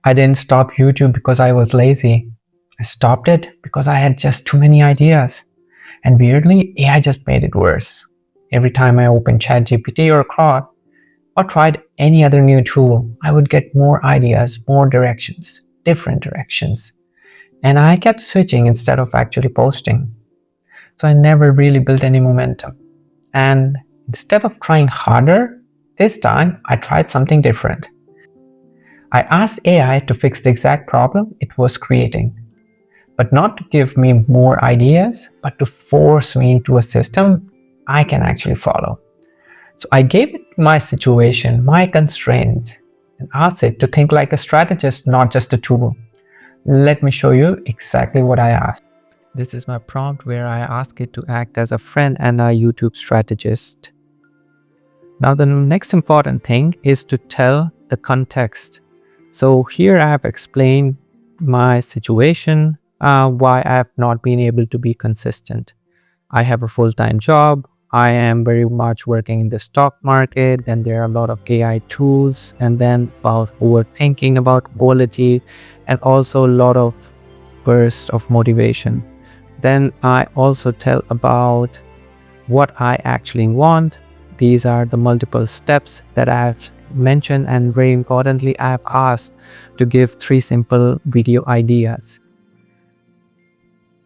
I didn't stop YouTube because I was lazy. I stopped it because I had just too many ideas. And weirdly, AI just made it worse. Every time I opened ChatGPT or Claude or tried any other new tool, I would get more ideas, more directions, different directions. And I kept switching instead of actually posting. So I never really built any momentum. And instead of trying harder, this time I tried something different. I asked AI to fix the exact problem it was creating, but not to give me more ideas, but to force me into a system I can actually follow. So I gave it my situation, my constraints, and asked it to think like a strategist, not just a tool. Let me show you exactly what I asked. This is my prompt where I ask it to act as a friend and a YouTube strategist. Now, the next important thing is to tell the context. So here I have explained my situation, why I have not been able to be consistent. I have a full-time job. I am very much working in the stock market, and there are a lot of AI tools, and then about overthinking about quality, and also a lot of bursts of motivation. Then I also tell about what I actually want. These are the multiple steps that I have mentioned, and very importantly, I have asked to give 3 simple video ideas.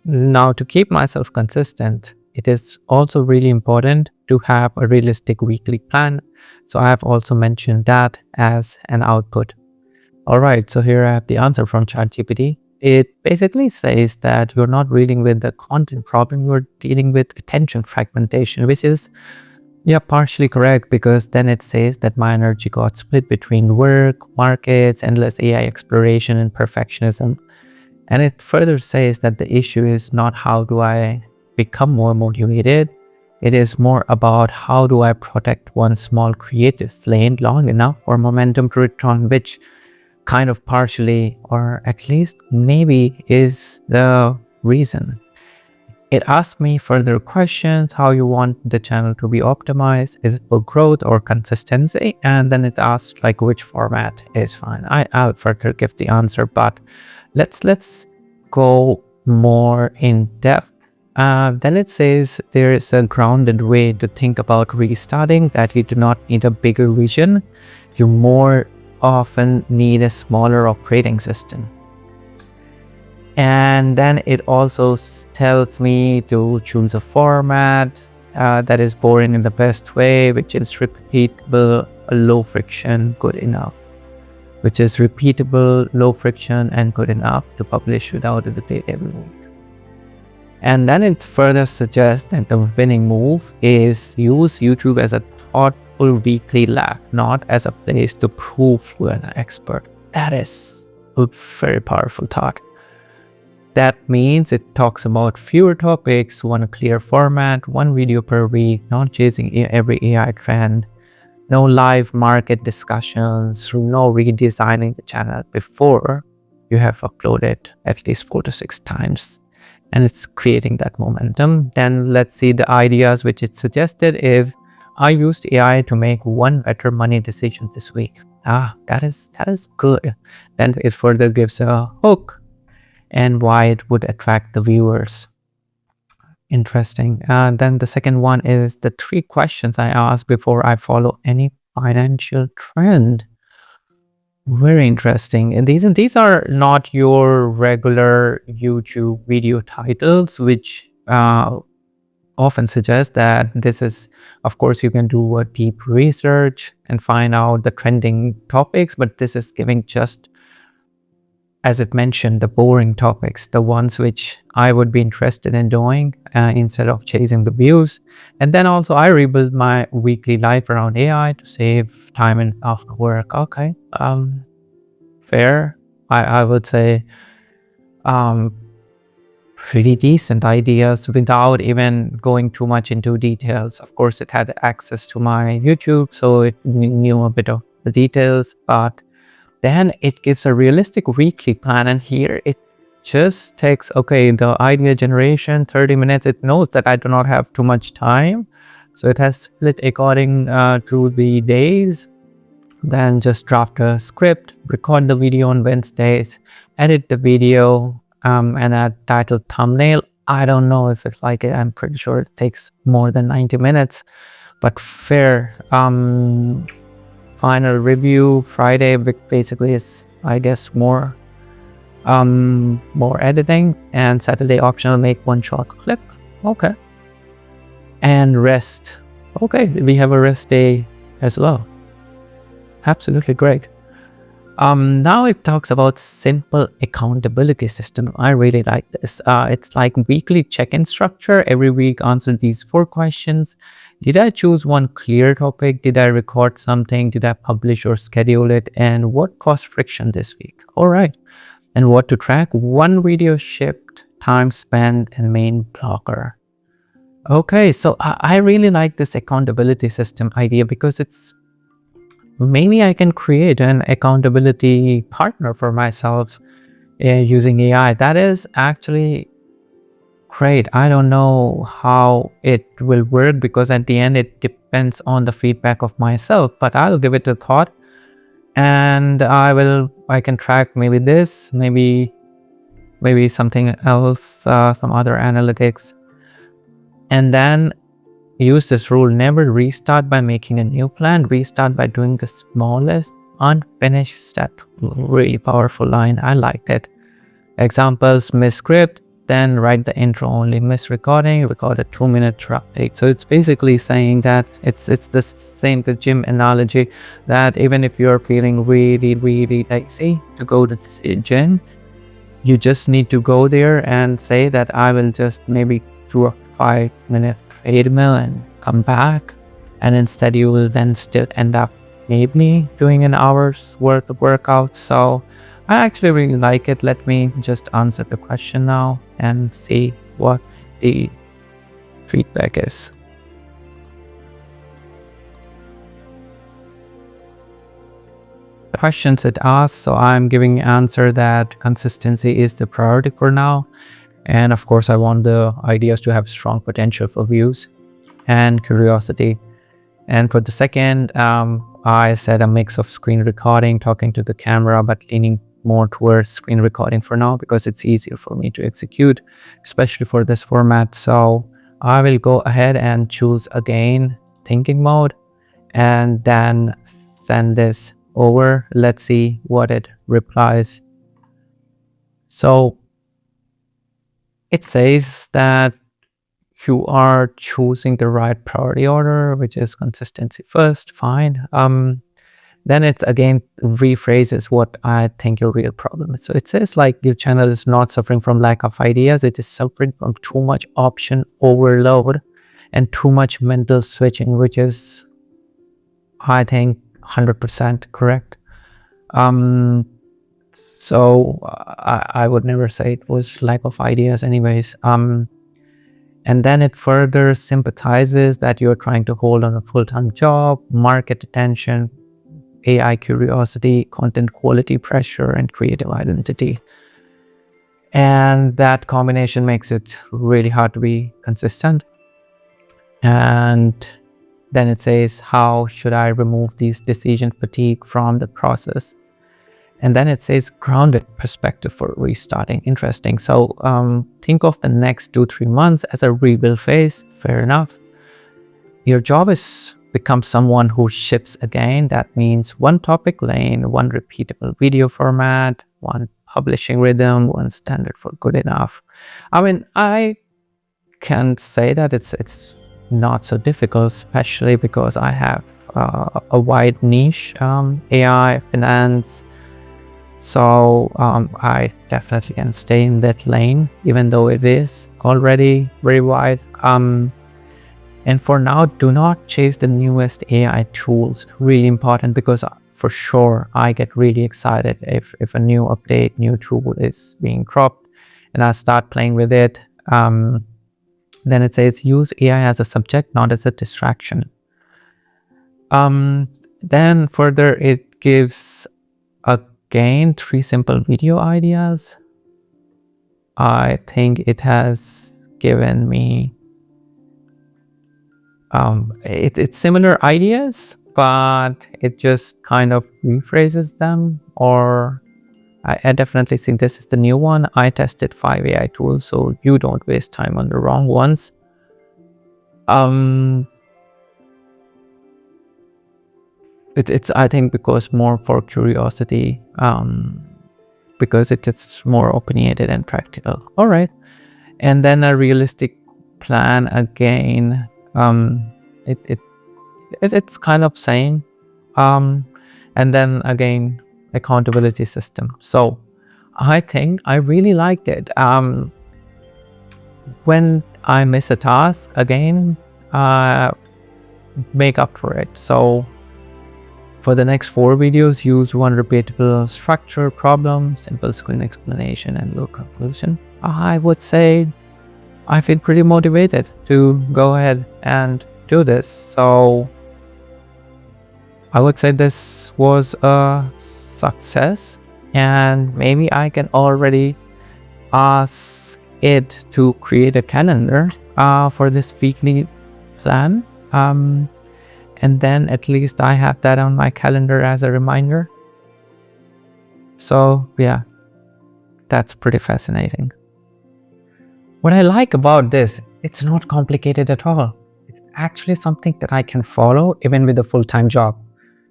Now, to keep myself consistent, it is also really important to have a realistic weekly plan. So I have also mentioned that as an output. All right, so here I have the answer from ChatGPT. It basically says that you're not dealing with the content problem, you're dealing with attention fragmentation, which is partially correct, because then it says that my energy got split between work, markets, endless AI exploration, and perfectionism. And it further says that the issue is not how do I become more motivated. It is more about how do I protect one small creative lane long enough for momentum to return, which kind of partially, or at least maybe, is the reason. It asked me further questions, how you want the channel to be optimized, is it for growth or consistency? And then it asked like which format is fine. I'll further give the answer, but let's go more in depth. Then it says there is a grounded way to think about restarting, that you do not need a bigger vision. You more often need a smaller operating system. And then it also tells me to choose a format that is boring in the best way, which is repeatable, low friction, good enough. Which is repeatable, low friction, and good enough to publish without a delay every week. And then it further suggests that the winning move is use YouTube as a thoughtful weekly lab, not as a place to prove you're an expert. That is a very powerful thought. That means it talks about fewer topics, one clear format, one video per week, not chasing every AI trend, no live market discussions, no redesigning the channel before you have uploaded at least 4 to 6 times. And it's creating that momentum. Then let's see the ideas which it suggested is, I used AI to make one better money decision this week. That is good. Then it further gives a hook and why it would attract the viewers. Interesting. Then the second one is the 3 questions I ask before I follow any financial trend. Very interesting. And these are not your regular YouTube video titles, which often suggest that this is, of course, you can do a deep research and find out the trending topics, but this is giving just, as it mentioned, the boring topics, the ones which I would be interested in doing instead of chasing the views. And then also I rebuild my weekly life around AI to save time and after work. Okay, fair. I would say pretty decent ideas without even going too much into details. Of course, it had access to my YouTube, so it knew a bit of the details, but then it gives a realistic weekly plan, and here it just takes, okay, the idea generation, 30 minutes. It knows that I do not have too much time, so it has split according to the days. then just draft a script, record the video on Wednesdays, edit the video, and add title, thumbnail. I don't know if it's like it. I'm pretty sure it takes more than 90 minutes, but fair. Final review Friday basically is, I guess, more editing, and Saturday optional, make one short clip. Okay. And rest. Okay, we have a rest day as well. Absolutely great. Now it talks about simple accountability system. I really like this. It's like weekly check-in structure. Every week answer these 4 questions. Did I choose one clear topic? Did I record something? Did I publish or schedule it? And what caused friction this week? All right. And what to track? 1 video shipped, time spent, and main blocker. Okay, so I really like this accountability system idea, because it's, maybe I can create an accountability partner for myself using AI. That is actually great. I don't know how it will work, because at the end it depends on the feedback of myself, but I'll give it a thought, and I can track maybe this, maybe something else, some other analytics, and then use this rule: never restart by making a new plan, restart by doing the smallest unfinished step. Really powerful line. I like it. Examples: miss script, then write the intro only, miss recording, record a 2-minute traffic. So it's basically saying that it's the same, the gym analogy, that even if you're feeling really lazy to go to the gym, you just need to go there and say that I will just maybe do a 5-minute treadmill and come back, and instead you will then still end up maybe doing an hour's worth of workout. So I actually really like it. Let me just answer the question now and see what the feedback is. The questions it asks, so I'm giving an answer that consistency is the priority for now. And of course, I want the ideas to have strong potential for views and curiosity. And for the second, I said a mix of screen recording, talking to the camera, but leaning more towards screen recording for now, because it's easier for me to execute, especially for this format. So I will go ahead and choose again thinking mode, and then send this over. Let's see what it replies. So it says that you are choosing the right priority order, which is consistency first. Fine. Then it again rephrases what I think your real problem is. So it says like your channel is not suffering from lack of ideas. It is suffering from too much option overload and too much mental switching, which is, I think, 100% correct. So I would never say it was lack of ideas anyways. And then it further sympathizes that you're trying to hold on a full-time job, market attention, AI curiosity, content quality pressure, and creative identity. And that combination makes it really hard to be consistent. And then it says, how should I remove these decision fatigue from the process? And then it says grounded perspective for restarting. Interesting. So think of the next 2-3 months as a rebuild phase. Fair enough. Your job is become someone who ships again. That means one topic lane, one repeatable video format, one publishing rhythm, one standard for good enough. I mean, I can say that it's not so difficult, especially because I have a wide niche, AI, finance. So I definitely can stay in that lane, even though it is already very wide. And for now, do not chase the newest AI tools. Really important, because for sure I get really excited if a new update, new tool is being dropped, and I start playing with it. Then it says use AI as a subject, not as a distraction. Then further it gives again 3 simple video ideas. I think it has given me it's similar ideas, but it just kind of rephrases them. Or I definitely think this is the new one. I tested 5 AI tools, so you don't waste time on the wrong ones. It's I think because more for curiosity, because it gets more opinionated and practical. All right, and then a realistic plan again. It's kind of same, and then again accountability system. So I think I really liked it. When I miss a task again, make up for it. So for the next 4 videos, use one repeatable structure, problem, simple screen explanation, and low conclusion. I would say I feel pretty motivated to go ahead and do this. So I would say this was a success, and maybe I can already ask it to create a calendar for this weekly plan. And then at least I have that on my calendar as a reminder. So yeah, that's pretty fascinating. What I like about this, it's not complicated at all. It's actually something that I can follow even with a full-time job.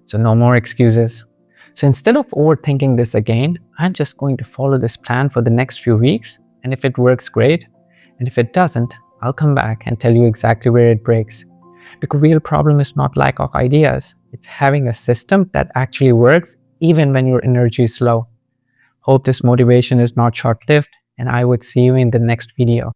So no more excuses. So instead of overthinking this again, I'm just going to follow this plan for the next few weeks. And if it works, great. And if it doesn't, I'll come back and tell you exactly where it breaks. Because real problem is not lack of ideas. It's having a system that actually works even when your energy is low. Hope this motivation is not short-lived, and I would see you in the next video.